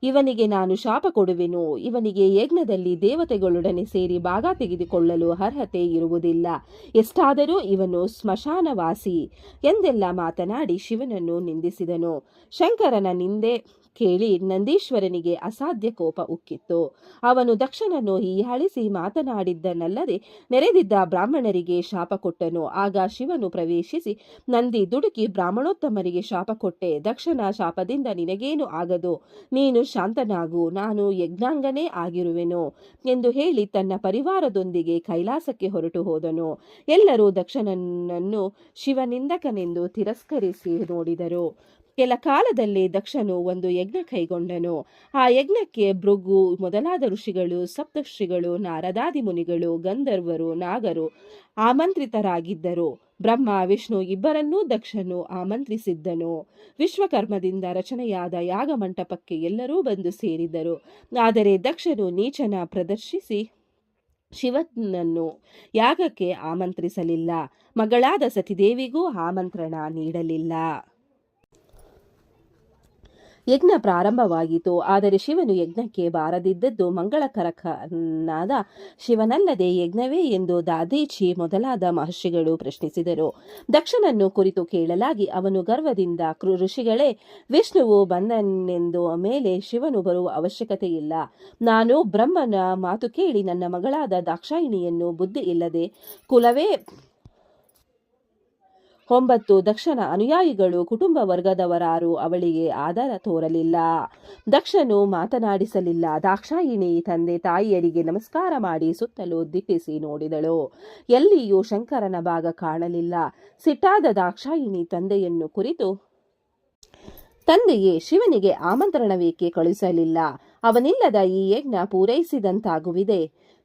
ಇವನಿಗೆ ನಾನು ಶಾಪ ಕೊಡುವೆನು. ಇವನಿಗೆ ಯಜ್ಞದಲ್ಲಿ ದೇವತೆಗಳೊಡನೆ ಸೇರಿ ಭಾಗ ತೆಗೆದುಕೊಳ್ಳಲು ಅರ್ಹತೆ ಇರುವುದಿಲ್ಲ. ಎಷ್ಟಾದರೂ ಇವನು ಸ್ಮಶಾನವಾಸಿ ಎಂದೆಲ್ಲ ಮಾತನಾಡಿ ಶಿವನನ್ನು ನಿಂದಿಸಿದನು. ಶಂಕರನ ನಿಂದೆ ಕೇಳಿ ನಂದೀಶ್ವರನಿಗೆ ಅಸಾಧ್ಯ ಕೋಪ ಉಕ್ಕಿತ್ತು. ಅವನು ದಕ್ಷನನ್ನು ಹೀಯಾಳಿಸಿ ಮಾತನಾಡಿದ್ದನಲ್ಲದೆ ನೆರೆದಿದ್ದ ಬ್ರಾಹ್ಮಣರಿಗೆ ಶಾಪ ಕೊಟ್ಟನು. ಆಗ ಶಿವನು ಪ್ರವೇಶಿಸಿ, ನಂದಿ, ದುಡುಕಿ ಬ್ರಾಹ್ಮಣೋತ್ತಮರಿಗೆ ಶಾಪ ಕೊಟ್ಟೆ. ದಕ್ಷನ ಶಾಪದಿಂದ ನಿನಗೇನು ಆಗದು. ನೀನು ಶಾಂತನಾಗು, ನಾನು ಯಜ್ಞಾಂಗನೇ ಆಗಿರುವೆನು ಎಂದು ಹೇಳಿ ತನ್ನ ಪರಿವಾರದೊಂದಿಗೆ ಕೈಲಾಸಕ್ಕೆ ಹೊರಟು ಹೋದನು. ಎಲ್ಲರೂ ದಕ್ಷನನ್ನು ಶಿವನಿಂದಕನೆಂದು ತಿರಸ್ಕರಿಸಿ ನೋಡಿದರು. ಕೆಲ ಕಾಲದಲ್ಲಿ ದಕ್ಷನು ಒಂದು ಯಜ್ಞ ಕೈಗೊಂಡನು. ಆ ಯಜ್ಞಕ್ಕೆ ಭೃಗು ಮೊದಲಾದ ಋಷಿಗಳು, ಸಪ್ತರ್ಷಿಗಳು, ನಾರದಾದಿ ಮುನಿಗಳು, ಗಂಧರ್ವರು, ನಾಗರು ಆಮಂತ್ರಿತರಾಗಿದ್ದರು. ಬ್ರಹ್ಮ, ವಿಷ್ಣು ಇಬ್ಬರನ್ನೂ ದಕ್ಷನು ಆಮಂತ್ರಿಸಿದ್ದನು. ವಿಶ್ವಕರ್ಮದಿಂದ ರಚನೆಯಾದ ಯಾಗ ಮಂಟಪಕ್ಕೆ ಎಲ್ಲರೂ ಬಂದು ಸೇರಿದರು. ಆದರೆ ದಕ್ಷನು ನೀಚನ ಪ್ರದರ್ಶಿಸಿ ಶಿವನನ್ನು ಯಾಗಕ್ಕೆ ಆಮಂತ್ರಿಸಲಿಲ್ಲ. ಮಗಳಾದ ಸತಿದೇವಿಗೂ ಆಮಂತ್ರಣ ನೀಡಲಿಲ್ಲ. ಯಜ್ಞ ಪ್ರಾರಂಭವಾಗಿತು. ಆದರೆ ಶಿವನು ಯಜ್ಞಕ್ಕೆ ಬಾರದಿದ್ದದ್ದು ಮಂಗಳಕರಕನಾದ ಶಿವನಲ್ಲದೆ ಯಜ್ಞವೇ ಎಂದು ದಾದೀಚಿ ಮೊದಲಾದ ಮಹರ್ಷಿಗಳು ಪ್ರಶ್ನಿಸಿದರು. ದಕ್ಷನನ್ನು ಕುರಿತು ಕೇಳಲಾಗಿ ಅವನು ಗರ್ವದಿಂದ, ಋಷಿಗಳೇ, ವಿಷ್ಣುವು ಬಂದನೆಂದು ಮೇಲೆ ಶಿವನು ಬರುವ ಅವಶ್ಯಕತೆ ಇಲ್ಲ. ನಾನು ಬ್ರಹ್ಮನ ಮಾತು ಕೇಳಿ ನನ್ನ ಮಗಳಾದ ದಾಕ್ಷಾಯಿಣಿಯನ್ನು ಬುದ್ಧಿ ಇಲ್ಲದೆ ಕುಲವೇ 9 ದಕ್ಷನ ಅನುಯಾಯಿಗಳು ಕುಟುಂಬ ವರ್ಗದವರಾರು ಅವಳಿಗೆ ಆದರ ತೋರಲಿಲ್ಲ. ದಕ್ಷನು ಮಾತನಾಡಿಸಲಿಲ್ಲ. ದಾಕ್ಷಾಯಿಣಿ ತಂದೆ ತಾಯಿಯರಿಗೆ ನಮಸ್ಕಾರ ಮಾಡಿ ಸುತ್ತಲೂ ದಿಟ್ಟಿಸಿ ನೋಡಿದಳು. ಎಲ್ಲಿಯೂ ಶಂಕರನ ಭಾಗ ಕಾಣಲಿಲ್ಲ. ಸಿಟ್ಟಾದ ದಾಕ್ಷಾಯಿಣಿ ತಂದೆಯನ್ನು ಕುರಿತು, ತಂದೆಯೇ, ಶಿವನಿಗೆ ಆಮಂತ್ರಣವೇಕೆ ಕಳುಹಿಸಲಿಲ್ಲ? ಅವನಿಲ್ಲದ ಈ ಯಜ್ಞ ಪೂರೈಸಿದಂತಾಗುವಿದೆ.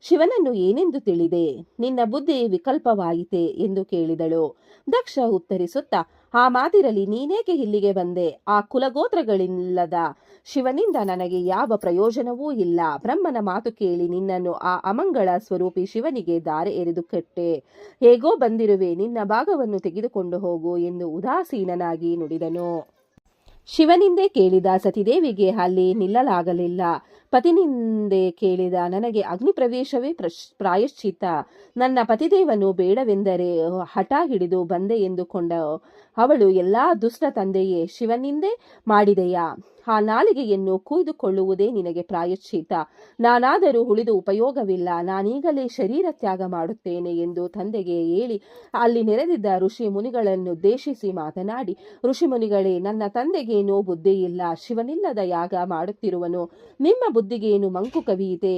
ಶಿವನನ್ನು ಏನೆಂದು ತಿಳಿದೆ? ನಿನ್ನ ಬುದ್ಧಿ ವಿಕಲ್ಪವಾಯಿತೆ ಎಂದು ಕೇಳಿದಳು. ದಕ್ಷ ಉತ್ತರಿಸುತ್ತಾ, ಆ ಮಾತಿರಲಿ, ನೀನೇಕೆ ಇಲ್ಲಿಗೆ ಬಂದೆ? ಆ ಕುಲಗೋತ್ರಗಳಿಲ್ಲದ ಶಿವನಿಂದ ನನಗೆ ಯಾವ ಪ್ರಯೋಜನವೂ ಇಲ್ಲ. ಬ್ರಹ್ಮನ ಮಾತು ಕೇಳಿ ನಿನ್ನನ್ನು ಆ ಅಮಂಗಳ ಸ್ವರೂಪಿ ಶಿವನಿಗೆ ದಾರೆ ಎರೆದು ಕಟ್ಟೆ. ಹೇಗೋ ಬಂದಿರುವೆ, ನಿನ್ನ ಭಾಗವನ್ನು ತೆಗೆದುಕೊಂಡು ಹೋಗು ಎಂದು ಉದಾಸೀನನಾಗಿ ನುಡಿದನು. ಶಿವನಿಂದೆ ಕೇಳಿದ ಸತಿದೇವಿಗೆ ಅಲ್ಲಿ ನಿಲ್ಲಲಾಗಲಿಲ್ಲ. ಪತಿನಿಂದೆ ಕೇಳಿದ ನನಗೆ ಅಗ್ನಿ ಪ್ರವೇಶವೇ ಪ್ರಾಯಶ್ಚಿತ್ತ. ನನ್ನ ಪತಿದೇವನು ಬೇಡವೆಂದರೆ ಹಠ ಹಿಡಿದು ಬಂದೆ ಎಂದುಕೊಂಡ ಅವಳು, ಎಲ್ಲಾ ದುಷ್ಟ ತಂದೆಯೇ, ಶಿವನಿಂದೆ ಮಾಡಿದೆಯಾ? ಆ ನಾಲಿಗೆಯನ್ನು ಕುಯ್ದುಕೊಳ್ಳುವುದೇ ನಿನಗೆ ಪ್ರಾಯಶ್ಚಿತ್ತ. ನಾನಾದರೂ ಉಳಿದು ಉಪಯೋಗವಿಲ್ಲ. ನಾನೀಗಲೇ ಶರೀರ ತ್ಯಾಗ ಮಾಡುತ್ತೇನೆ ಎಂದು ತಂದೆಗೆ ಹೇಳಿ ಅಲ್ಲಿ ನೆರೆದಿದ್ದ ಋಷಿ ಮುನಿಗಳನ್ನುದ್ದೇಶಿಸಿ ಮಾತನಾಡಿ, ಋಷಿಮುನಿಗಳೇ, ನನ್ನ ತಂದೆಗೇನೂ ಬುದ್ಧಿ ಇಲ್ಲ. ಶಿವನಿಲ್ಲದ ಯಾಗ ಮಾಡುತ್ತಿರುವನು. ನಿಮ್ಮ ಬುದ್ಧಿಗೇನು ಮಂಕು ಕವಿಯಿತೆ?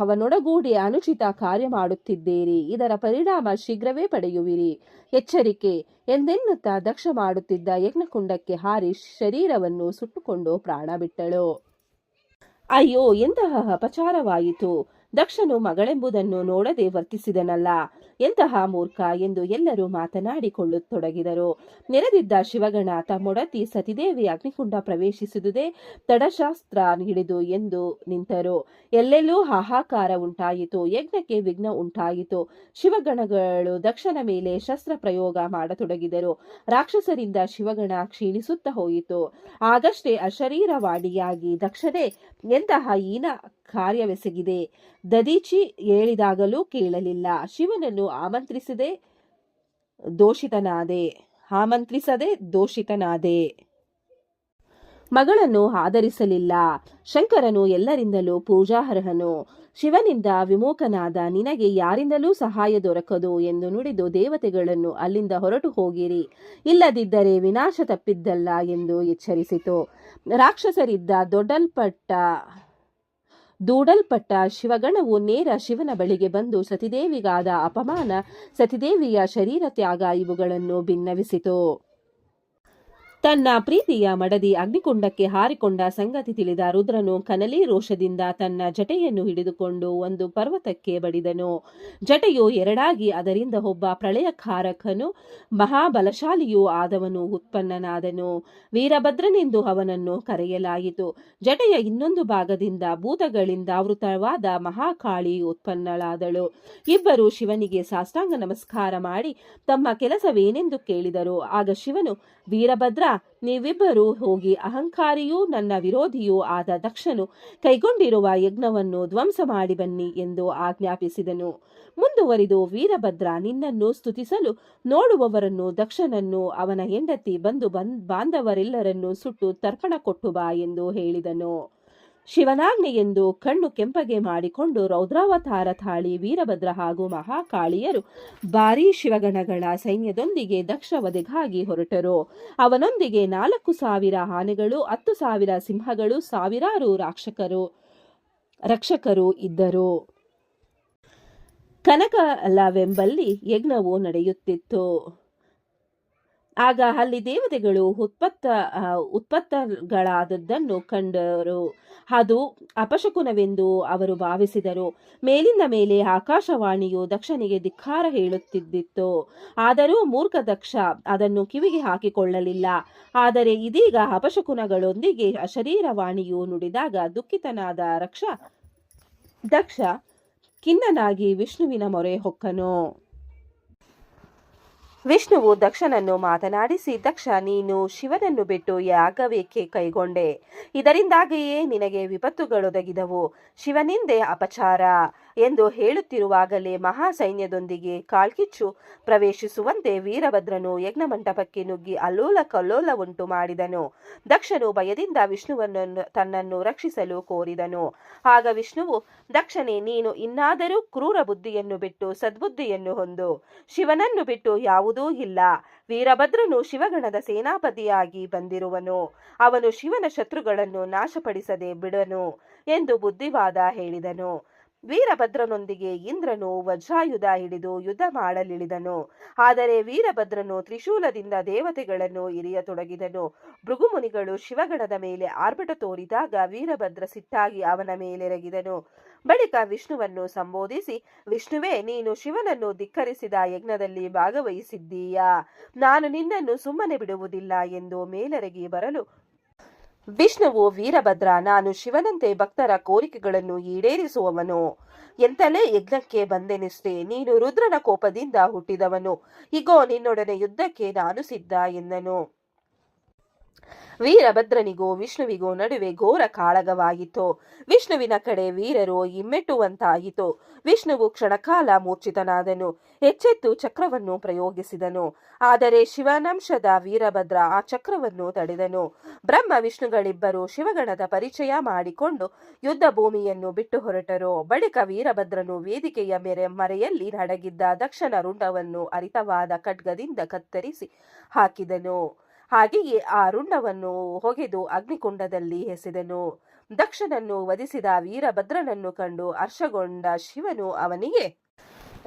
ಅವನೊಡಗೂಡಿ ಅನುಚಿತ ಕಾರ್ಯ ಮಾಡುತ್ತಿದ್ದೀರಿ. ಇದರ ಪರಿಣಾಮ ಶೀಘ್ರವೇ ಪಡೆಯುವಿರಿ. ಎಚ್ಚರಿಕೆ ಎಂದೆನ್ನುತ್ತಾ ದಕ್ಷ ಮಾಡುತ್ತಿದ್ದ ಯಜ್ಞಕುಂಡಕ್ಕೆ ಹಾರಿ ಶರೀರವನ್ನು ಸುಟ್ಟುಕೊಂಡು ಪ್ರಾಣ ಬಿಟ್ಟಳು. ಅಯ್ಯೋ, ಎಂತಹ ಅಪಚಾರವಾಯಿತು! ದಕ್ಷನು ಮಗಳೆಂಬುದನ್ನು ನೋಡದೆ ವರ್ತಿಸಿದನಲ್ಲ, ಎಂತಹ ಮೂರ್ಖ ಎಂದು ಎಲ್ಲರೂ ಮಾತನಾಡಿಕೊಳ್ಳತೊಡಗಿದರು. ನೆರೆದಿದ್ದ ಶಿವಗಣ ತಮ್ಮೊಡತಿ ಸತಿದೇವಿ ಅಗ್ನಿಕುಂಡ ಪ್ರವೇಶಿಸುವುದೇ ತಡಶಾಸ್ತ್ರ ಹಿಡಿದು ಎಂದು ನಿಂತರು. ಎಲ್ಲೆಲ್ಲೂ ಹಾಹಾಕಾರ ಉಂಟಾಯಿತು. ಯಜ್ಞಕ್ಕೆ ವಿಘ್ನ ಉಂಟಾಯಿತು. ಶಿವಗಣಗಳು ದಕ್ಷನ ಮೇಲೆ ಶಸ್ತ್ರ ಪ್ರಯೋಗ ಮಾಡತೊಡಗಿದರು. ರಾಕ್ಷಸರಿಂದ ಶಿವಗಣ ಕ್ಷೀಣಿಸುತ್ತಾ ಹೋಯಿತು. ಆಗಷ್ಟೇ ಅಶರೀರವಾಣಿಯಾಗಿ, ದಕ್ಷನೇ, ಎಂತಹ ಹೀನ ಕಾರ್ಯವೆಸಗಿದೆ. ದದೀಚಿ ಹೇಳಿದಾಗಲೂ ಕೇಳಲಿಲ್ಲ. ಶಿವನನ್ನು ಆಮಂತ್ರಿಸದೆ ದೋಷಿತನಾದೆ. ಮಗಳನ್ನು ಆದರಿಸಲಿಲ್ಲ. ಶಂಕರನು ಎಲ್ಲರಿಂದಲೂ ಪೂಜಾರ್ಹನು. ಶಿವನಿಂದ ವಿಮುಖನಾದ ನಿನಗೆ ಯಾರಿಂದಲೂ ಸಹಾಯ ದೊರಕದು ಎಂದು ನುಡಿದು ದೇವತೆಗಳನ್ನು ಅಲ್ಲಿಂದ ಹೊರಟು ಹೋಗಿರಿ, ಇಲ್ಲದಿದ್ದರೆ ವಿನಾಶ ತಪ್ಪಿದ್ದಲ್ಲ ಎಂದು ಎಚ್ಚರಿಸಿತು. ರಾಕ್ಷಸರಿದ್ದ ದೂಡಲ್ಪಟ್ಟ ಶಿವಗಣವು ನೇರ ಶಿವನ ಬಳಿಗೆ ಬಂದು ಸತಿದೇವಿಗಾದ ಅಪಮಾನ, ಸತಿದೇವಿಯ ಶರೀರ ತ್ಯಾಗ ಇವುಗಳನ್ನು ಭಿನ್ನವಿಸಿತು. ತನ್ನ ಪ್ರೀತಿಯ ಮಡದಿ ಅಗ್ನಿಕುಂಡಕ್ಕೆ ಹಾರಿಕೊಂಡ ಸಂಗತಿ ತಿಳಿದ ರುದ್ರನು ಕನಲಿ ರೋಷದಿಂದ ತನ್ನ ಜಟೆಯನ್ನು ಹಿಡಿದುಕೊಂಡು ಒಂದು ಪರ್ವತಕ್ಕೆ ಬಡಿದನು. ಜಟೆಯು ಎರಡಾಗಿ ಅದರಿಂದ ಒಬ್ಬ ಪ್ರಳಯಕಾರಕನು ಮಹಾಬಲಶಾಲಿಯೂ ಆದವನು ಉತ್ಪನ್ನನಾದನು. ವೀರಭದ್ರನೆಂದು ಅವನನ್ನು ಕರೆಯಲಾಯಿತು. ಜಟೆಯ ಇನ್ನೊಂದು ಭಾಗದಿಂದ ಭೂತಗಳಿಂದಾವೃತವಾದ ಮಹಾಕಾಳಿ ಉತ್ಪನ್ನಳಾದಳು. ಇಬ್ಬರು ಶಿವನಿಗೆ ಸಾಷ್ಟಾಂಗ ನಮಸ್ಕಾರ ಮಾಡಿ ತಮ್ಮ ಕೆಲಸವೇನೆಂದು ಕೇಳಿದರು. ಆಗ ಶಿವನು, ವೀರಭದ್ರ, ನೀವಿಬ್ಬರೂ ಹೋಗಿ ಅಹಂಕಾರಿಯೂ ನನ್ನ ವಿರೋಧಿಯೂ ಆದ ದಕ್ಷನು ಕೈಗೊಂಡಿರುವ ಯಜ್ಞವನ್ನು ಧ್ವಂಸ ಮಾಡಿ ಬನ್ನಿ ಎಂದು ಆಜ್ಞಾಪಿಸಿದನು. ಮುಂದುವರಿದು, ವೀರಭದ್ರ, ನಿನ್ನನ್ನು ಸ್ತುತಿಸಲು ನೋಡುವವರನ್ನು, ದಕ್ಷನನ್ನು, ಅವನ ಹೆಂಡತಿ, ಬಂಧು ಬಾಂಧವರೆಲ್ಲರನ್ನೂ ಸುಟ್ಟು ತರ್ಪಣ ಕೊಟ್ಟು ಬಾ ಎಂದು ಹೇಳಿದನು. ಶಿವನಾಜ್ಞೆ ಎಂದು ಕಣ್ಣು ಕೆಂಪಗೆ ಮಾಡಿಕೊಂಡು ರೌದ್ರಾವತಾರ ತಾಳಿ ವೀರಭದ್ರ ಹಾಗೂ ಮಹಾಕಾಳಿಯರು ಭಾರೀ ಶಿವಗಣಗಳ ಸೈನ್ಯದೊಂದಿಗೆ ದಕ್ಷ ವಧೆಗಾಗಿ ಹೊರಟರು. ಅವನೊಂದಿಗೆ 4,000 ಆನೆಗಳು, 10,000 ಸಿಂಹಗಳು, ಸಾವಿರಾರು ರಕ್ಷಕರು ಇದ್ದರು. ಕನಕಲವೆಂಬಲ್ಲಿ ಯಜ್ಞವು ನಡೆಯುತ್ತಿತ್ತು. ಆಗ ಅಲ್ಲಿ ದೇವತೆಗಳು ಉತ್ಪತ್ತಗಳಾದದ್ದನ್ನು ಕಂಡರು. ಅದು ಅಪಶಕುನವೆಂದು ಅವರು ಭಾವಿಸಿದರು. ಮೇಲಿಂದ ಮೇಲೆ ಆಕಾಶವಾಣಿಯು ದಕ್ಷನಿಗೆ ಧಿಕ್ಕಾರ ಹೇಳುತ್ತಿದ್ದಿತು. ಆದರೂ ಮೂರ್ಖ ದಕ್ಷ ಅದನ್ನು ಕಿವಿಗೆ ಹಾಕಿಕೊಳ್ಳಲಿಲ್ಲ. ಆದರೆ ಇದೀಗ ಅಪಶಕುನಗಳೊಂದಿಗೆ ಅಶರೀರವಾಣಿಯು ನುಡಿದಾಗ ದುಃಖಿತನಾದ ದಕ್ಷ ಖಿನ್ನನಾಗಿ ವಿಷ್ಣುವಿನ ಮೊರೆ ಹೊಕ್ಕನು. ವಿಷ್ಣುವು ದಕ್ಷನನ್ನು ಮಾತನಾಡಿಸಿ, ದಕ್ಷ, ನೀನು ಶಿವನನ್ನು ಬಿಟ್ಟು ಯಾಗವೇಕೆ ಕೈಗೊಂಡೆ? ಇದರಿಂದಾಗಿಯೇ ನಿನಗೆ ವಿಪತ್ತುಗಳೊದಗಿದವು. ಶಿವನಿಂದೆ ಅಪಚಾರ ಎಂದು ಹೇಳುತ್ತಿರುವಾಗಲೇ ಮಹಾಸೈನ್ಯದೊಂದಿಗೆ ಕಾಳ್ಕಿಚ್ಚು ಪ್ರವೇಶಿಸುವಂತೆ ವೀರಭದ್ರನು ಯಜ್ಞಮಂಟಪಕ್ಕೆ ನುಗ್ಗಿ ಅಲ್ಲೋಲ ಕಲ್ಲೋಲ ಉಂಟು ಮಾಡಿದನು. ದಕ್ಷನು ಭಯದಿಂದ ವಿಷ್ಣುವನ್ನು ತನ್ನನ್ನು ರಕ್ಷಿಸಲು ಕೋರಿದನು. ಆಗ ವಿಷ್ಣುವು, ದಕ್ಷನೇ, ನೀನು ಇನ್ನಾದರೂ ಕ್ರೂರ ಬುದ್ಧಿಯನ್ನು ಬಿಟ್ಟು ಸದ್ಬುದ್ಧಿಯನ್ನು ಹೊಂದು. ಶಿವನನ್ನು ಬಿಟ್ಟು ಯಾವುದೂ ಇಲ್ಲ. ವೀರಭದ್ರನು ಶಿವಗಣದ ಸೇನಾಪತಿಯಾಗಿ ಬಂದಿರುವನು. ಅವನು ಶಿವನ ಶತ್ರುಗಳನ್ನು ನಾಶಪಡಿಸದೆ ಬಿಡನು ಎಂದು ಬುದ್ಧಿವಾದ ಹೇಳಿದನು. ವೀರಭದ್ರನೊಂದಿಗೆ ಇಂದ್ರನು ವಜ್ರಾಯುಧ ಹಿಡಿದು ಯುದ್ಧ ಮಾಡಲಿಳಿದನು. ಆದರೆ ವೀರಭದ್ರನು ತ್ರಿಶೂಲದಿಂದ ದೇವತೆಗಳನ್ನು ಇರಿಯತೊಡಗಿದನು. ಭೃಗುಮುನಿಗಳು ಶಿವಗಣದ ಮೇಲೆ ಆರ್ಭಟ ತೋರಿದಾಗ ವೀರಭದ್ರ ಸಿಟ್ಟಾಗಿ ಅವನ ಮೇಲೆರಗಿದನು. ಬಳಿಕ ವಿಷ್ಣುವನ್ನು ಸಂಬೋಧಿಸಿ, ವಿಷ್ಣುವೇ, ನೀನು ಶಿವನನ್ನು ಧಿಕ್ಕರಿಸಿದ ಯಜ್ಞದಲ್ಲಿ ಭಾಗವಹಿಸಿದ್ದೀಯಾ? ನಾನು ನಿನ್ನನ್ನು ಸುಮ್ಮನೆ ಬಿಡುವುದಿಲ್ಲ ಎಂದು ಮೇಲೆರಗಿ ಬರಲು ವಿಷ್ಣುವು, ವೀರಭದ್ರ, ನಾನು ಶಿವನಂತೆ ಭಕ್ತರ ಕೋರಿಕೆಗಳನ್ನು ಈಡೇರಿಸುವವನು. ಎಂತಲೇ ಯಜ್ಞಕ್ಕೆ ಬಂದೆನಿಷ್ಟೆ. ನೀನು ರುದ್ರನ ಕೋಪದಿಂದ ಹುಟ್ಟಿದವನು. ಇಗೋ, ನಿನ್ನೊಡನೆ ಯುದ್ಧಕ್ಕೆ ನಾನು ಸಿದ್ಧ ಎಂದನು. ವೀರಭದ್ರನಿಗೂ ವಿಷ್ಣುವಿಗೂ ನಡುವೆ ಘೋರ ಕಾಳಗವಾಗಿತ್ತು. ವಿಷ್ಣುವಿನ ಕಡೆ ವೀರರು ಹಿಮ್ಮೆಟ್ಟುವಂತಾಯಿತು. ವಿಷ್ಣುವು ಕ್ಷಣಕಾಲ ಮೂರ್ಛಿತನಾದನು. ಎಚ್ಚೆತ್ತು ಚಕ್ರವನ್ನು ಪ್ರಯೋಗಿಸಿದನು. ಆದರೆ ಶಿವನಂಶದ ವೀರಭದ್ರ ಆ ಚಕ್ರವನ್ನು ತಡೆದನು. ಬ್ರಹ್ಮ ವಿಷ್ಣುಗಳಿಬ್ಬರು ಶಿವಗಣದ ಪರಿಚಯ ಮಾಡಿಕೊಂಡು ಯುದ್ಧ ಭೂಮಿಯನ್ನು ಬಿಟ್ಟು ಹೊರಟರು. ಬಳಿಕ ವೀರಭದ್ರನು ವೇದಿಕೆಯ ಮರೆಯಲ್ಲಿ ಅಡಗಿದ್ದ ದಕ್ಷನ ರುಂಡವನ್ನು ಹರಿತವಾದ ಖಡ್ಗದಿಂದ ಕತ್ತರಿಸಿ ಹಾಕಿದನು. ಹಾಗೆಯೇ ಆ ರುಂಡವನ್ನು ಹೊಗೆದು ಅಗ್ನಿಕುಂಡದಲ್ಲಿ ಎಸೆದನು. ದಕ್ಷನನ್ನು ವಧಿಸಿದ ವೀರಭದ್ರನನ್ನು ಕಂಡು ಹರ್ಷಗೊಂಡ ಶಿವನು ಅವನಿಗೆ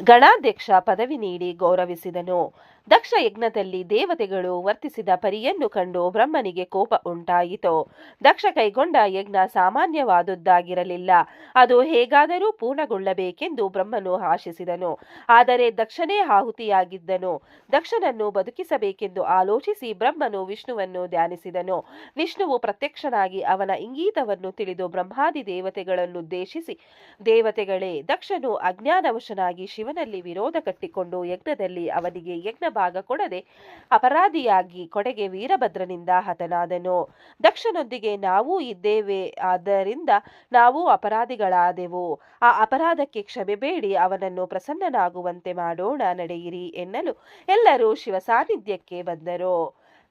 ಗಣಾಧ್ಯಕ್ಷ ಪದವಿ ನೀಡಿ ಗೌರವಿಸಿದನು. ದಕ್ಷ ಯಜ್ಞದಲ್ಲಿ ದೇವತೆಗಳು ವರ್ತಿಸಿದ ಪರಿಯನ್ನು ಕಂಡು ಬ್ರಹ್ಮನಿಗೆ ಕೋಪ ಉಂಟಾಯಿತು. ದಕ್ಷ ಕೈಗೊಂಡ ಯಜ್ಞ ಸಾಮಾನ್ಯವಾದುದಾಗಿರಲಿಲ್ಲ. ಅದು ಹೇಗಾದರೂ ಪೂರ್ಣಗೊಳ್ಳಬೇಕೆಂದು ಬ್ರಹ್ಮನು ಆಶಿಸಿದನು. ಆದರೆ ದಕ್ಷನೇ ಆಹುತಿಯಾಗಿದ್ದನು. ದಕ್ಷನನ್ನು ಬದುಕಿಸಬೇಕೆಂದು ಆಲೋಚಿಸಿ ಬ್ರಹ್ಮನು ವಿಷ್ಣುವನ್ನು ಧ್ಯಾನಿಸಿದನು. ವಿಷ್ಣುವು ಪ್ರತ್ಯಕ್ಷನಾಗಿ ಅವನ ಇಂಗೀತವನ್ನು ತಿಳಿದು ಬ್ರಹ್ಮಾದಿ ದೇವತೆಗಳನ್ನುದ್ದೇಶಿಸಿ, ದೇವತೆಗಳೇ, ದಕ್ಷನು ಅಜ್ಞಾನವಶನಾಗಿ ಶಿವನಲ್ಲಿ ವಿರೋಧ ಕಟ್ಟಿಕೊಂಡು ಯಜ್ಞದಲ್ಲಿ ಅವನಿಗೆ ಯಜ್ಞ ಭಾಗ ಕೊಡದೆ ಅಪರಾಧಿಯಾಗಿ ಕೊಡೆಗೆ ವೀರಭದ್ರನಿಂದ ಹತನಾದನು. ದಕ್ಷನೊಂದಿಗೆ ನಾವೂ ಇದ್ದೇವೆ, ಆದ್ದರಿಂದ ನಾವು ಅಪರಾಧಿಗಳಾದೆವು. ಆ ಅಪರಾಧಕ್ಕೆ ಕ್ಷಮೆ ಬೇಡಿ ಅವನನ್ನು ಪ್ರಸನ್ನನಾಗುವಂತೆ ಮಾಡೋಣ, ನಡೆಯಿರಿ ಎನ್ನಲು ಎಲ್ಲರೂ ಶಿವ ಸಾನ್ನಿಧ್ಯಕ್ಕೆ ಬಂದರು.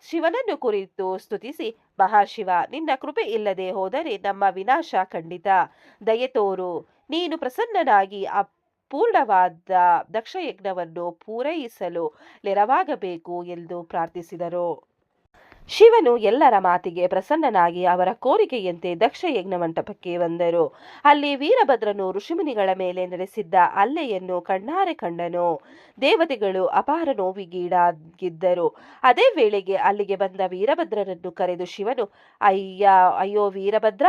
ಶಿವನನ್ನು ಕುರಿತು ಸ್ತುತಿಸಿ, ಮಹಾಶಿವ, ನಿನ್ನ ಕೃಪೆ ಇಲ್ಲದೆ ಹೋದರೆ ನಮ್ಮ ವಿನಾಶ ಖಂಡಿತ. ದಯೆ ತೋರು. ನೀನು ಪ್ರಸನ್ನನಾಗಿ ಪೂರ್ಣವಾದ ದಕ್ಷಯಜ್ಞವನ್ನು ಪೂರೈಸಲು ನೆರವಾಗಬೇಕು ಎಂದು ಪ್ರಾರ್ಥಿಸಿದರು. ಶಿವನು ಎಲ್ಲರ ಮಾತಿಗೆ ಪ್ರಸನ್ನನಾಗಿ ಅವರ ಕೋರಿಕೆಯಂತೆ ದಕ್ಷಯಜ್ಞ ಮಂಟಪಕ್ಕೆ ಬಂದರು. ಅಲ್ಲಿ ವೀರಭದ್ರನು ಋಷಿಮುನಿಗಳ ಮೇಲೆ ನಡೆಸಿದ್ದ ಹಲ್ಲೆಯನ್ನು ಕಣ್ಣಾರೆ ಕಂಡನು. ದೇವತೆಗಳು ಅಪಾರ ನೋವಿಗೀಡಾಗಿದ್ದರು. ಅದೇ ವೇಳೆಗೆ ಅಲ್ಲಿಗೆ ಬಂದ ವೀರಭದ್ರನನ್ನು ಕರೆದು ಶಿವನು, ಅಯ್ಯೋ ವೀರಭದ್ರ,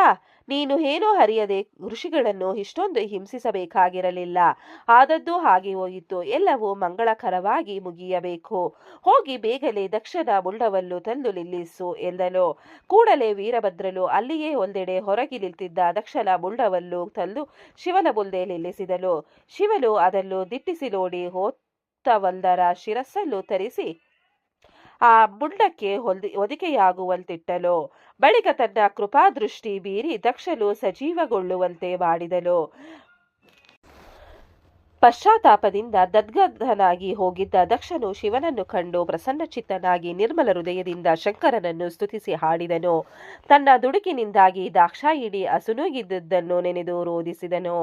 ನೀನು ಏನೋ ಅರಿಯದೆ ಋಷಿಗಳನ್ನು ಇಷ್ಟೊಂದು ಹಿಂಸಿಸಬೇಕಾಗಿರಲಿಲ್ಲ. ಆದದ್ದು ಹಾಗೆ ಹೋಯಿತು. ಎಲ್ಲವೂ ಮಂಗಳಕರವಾಗಿ ಮುಗಿಯಬೇಕು. ಹೋಗಿ ಬೇಗನೆ ದಕ್ಷನ ಮುಂಡವನ್ನು ತಂದು ನಿಲ್ಲಿಸು ಎಂದನು. ಕೂಡಲೇ ವೀರಭದ್ರನು ಅಲ್ಲಿಯೇ ಒಂದೆಡೆ ಹೊರಗೆ ನಿಂತಿದ್ದ ದಕ್ಷನ ಮುಂಡವನ್ನು ತಂದು ಶಿವನ ಮುಂದೆ ನಿಲ್ಲಿಸಿದನು. ಶಿವನು ಅದನ್ನು ದಿಟ್ಟಿಸಿ ನೋಡಿ ಹೋತವೊಂದರ ಶಿರಸ್ಸನ್ನು ತರಿಸಿ ಆ ಮುಂಡಕ್ಕೆ ಹೊದಿಕೆಯಾಗುವಂತಿಟ್ಟನು. ಬಳಿಕ ತನ್ನ ಕೃಪಾದೃಷ್ಟಿ ಬೀರಿ ದಕ್ಷನು ಸಜೀವಗೊಳ್ಳುವಂತೆ ಮಾಡಿದನು. ಪಶ್ಚಾತ್ತಾಪದಿಂದ ಗದ್ಗದನಾಗಿ ಹೋಗಿದ್ದ ದಕ್ಷನು ಶಿವನನ್ನು ಕಂಡು ಪ್ರಸನ್ನಚಿತ್ತನಾಗಿ ನಿರ್ಮಲ ಹೃದಯದಿಂದ ಶಂಕರನನ್ನು ಸ್ತುತಿಸಿ ಹಾಡಿದನು. ತನ್ನ ದುಡುಕಿನಿಂದಾಗಿ ದಾಕ್ಷಾಯಿಣಿ ಅಸುನೂಗಿದ್ದುದನ್ನು ನೆನೆದು ರೋಧಿಸಿದನು.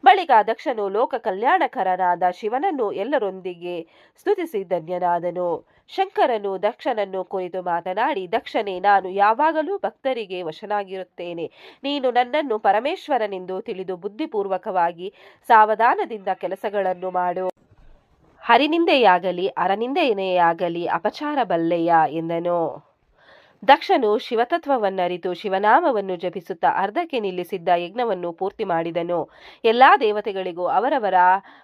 ಬಳಿಕ ದಕ್ಷನು ಲೋಕ ಕಲ್ಯಾಣಕರನಾದ ಶಿವನನ್ನು ಎಲ್ಲರೊಂದಿಗೆ ಸ್ತುತಿಸಿ ಧನ್ಯನಾದನು. ಶಂಕರನು ದಕ್ಷನನ್ನು ಕುರಿತು ಮಾತನಾಡಿ, ದಕ್ಷನೇ, ನಾನು ಯಾವಾಗಲೂ ಭಕ್ತರಿಗೆ ವಶನಾಗಿರುತ್ತೇನೆ. ನೀನು ನನ್ನನ್ನು ಪರಮೇಶ್ವರನೆಂದು ತಿಳಿದು ಬುದ್ಧಿಪೂರ್ವಕವಾಗಿ ಸಾವಧಾನದಿಂದ ಕೆಲಸಗಳನ್ನು ಮಾಡು. ಹರಿನಿಂದೆಯಾಗಲಿ ಅರನಿಂದೆಯೇ ಅಪಚಾರ ಬಲ್ಲೆಯ ಎಂದನು. ದಕ್ಷನು ಶಿವತತ್ವವನ್ನರಿತು ಶಿವನಾಮವನ್ನು ಜಪಿಸುತ್ತಾ ಅರ್ಧಕ್ಕೆ ನಿಲ್ಲಿಸಿದ್ದ ಯಜ್ಞವನ್ನು ಪೂರ್ತಿ ಮಾಡಿದನು. ಎಲ್ಲಾ ದೇವತೆಗಳಿಗೂ ಅವರವರ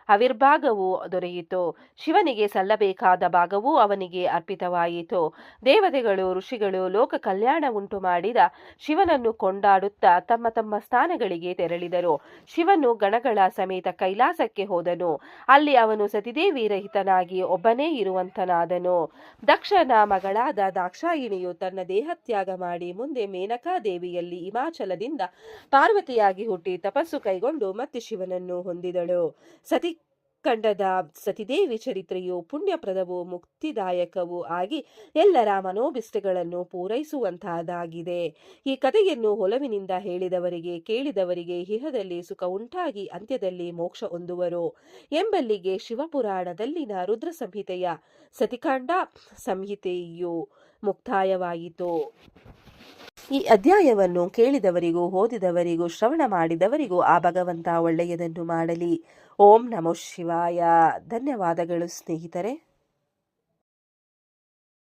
ಆವಿರ್ಭಾಗವು ದೊರೆಯಿತು. ಶಿವನಿಗೆ ಸಲ್ಲಬೇಕಾದ ಭಾಗವೂ ಅವನಿಗೆ ಅರ್ಪಿತವಾಯಿತು. ದೇವತೆಗಳು ಋಷಿಗಳು ಲೋಕ ಕಲ್ಯಾಣ ಉಂಟು ಮಾಡಿದ ಶಿವನನ್ನು ಕೊಂಡಾಡುತ್ತಾ ತಮ್ಮ ತಮ್ಮ ಸ್ಥಾನಗಳಿಗೆ ತೆರಳಿದರು. ಶಿವನು ಗಣಗಳ ಸಮೇತ ಕೈಲಾಸಕ್ಕೆ ಹೋದನು. ಅಲ್ಲಿ ಅವನು ಸತಿದೇವಿ ರಹಿತನಾಗಿ ಒಬ್ಬನೇ ಇರುವಂತನಾದನು. ದಕ್ಷನ ಮಗಳಾದ ದಾಕ್ಷಾಯಿಣಿಯು ತನ್ನ ದೇಹತ್ಯಾಗ ಮಾಡಿ ಮುಂದೆ ಮೇನಕಾದೇವಿಯಲ್ಲಿ ಹಿಮಾಚಲದಿಂದ ಪಾರ್ವತಿಯಾಗಿ ಹುಟ್ಟಿ ತಪಸ್ಸು ಕೈಗೊಂಡು ಮತ್ತೆ ಶಿವನನ್ನು ಹೊಂದಿದಳು. ಸತಿಖಂಡದ ಸತಿದೇವಿ ಚರಿತ್ರೆಯು ಪುಣ್ಯಪ್ರದವೂ ಮುಕ್ತಿದಾಯಕವೂ ಆಗಿ ಎಲ್ಲರ ಮನೋಭಿಷ್ಟಗಳನ್ನು ಪೂರೈಸುವಂತಹದಾಗಿದೆ. ಈ ಕಥೆಯನ್ನು ಒಲವಿನಿಂದ ಹೇಳಿದವರಿಗೆ ಕೇಳಿದವರಿಗೆ ಇಹದಲ್ಲಿ ಸುಖ ಉಂಟಾಗಿ ಅಂತ್ಯದಲ್ಲಿ ಮೋಕ್ಷ ಹೊಂದುವರು ಎಂಬಲ್ಲಿಗೆ ಶಿವಪುರಾಣದಲ್ಲಿನ ರುದ್ರ ಸಂಹಿತೆಯ ಸತಿಖಂಡ ಸಂಹಿತೆಯು ಮುಕ್ತಾಯವಾಯಿತು. ಈ ಅಧ್ಯಾಯವನ್ನು ಕೇಳಿದವರಿಗೂ ಓದಿದವರಿಗೂ ಶ್ರವಣ ಮಾಡಿದವರಿಗೂ ಆ ಭಗವಂತ ಒಳ್ಳೆಯದನ್ನು ಮಾಡಲಿ. ಓಂ ನಮೋ ಶಿವಾಯ. ಧನ್ಯವಾದಗಳು ಸ್ನೇಹಿತರೆ.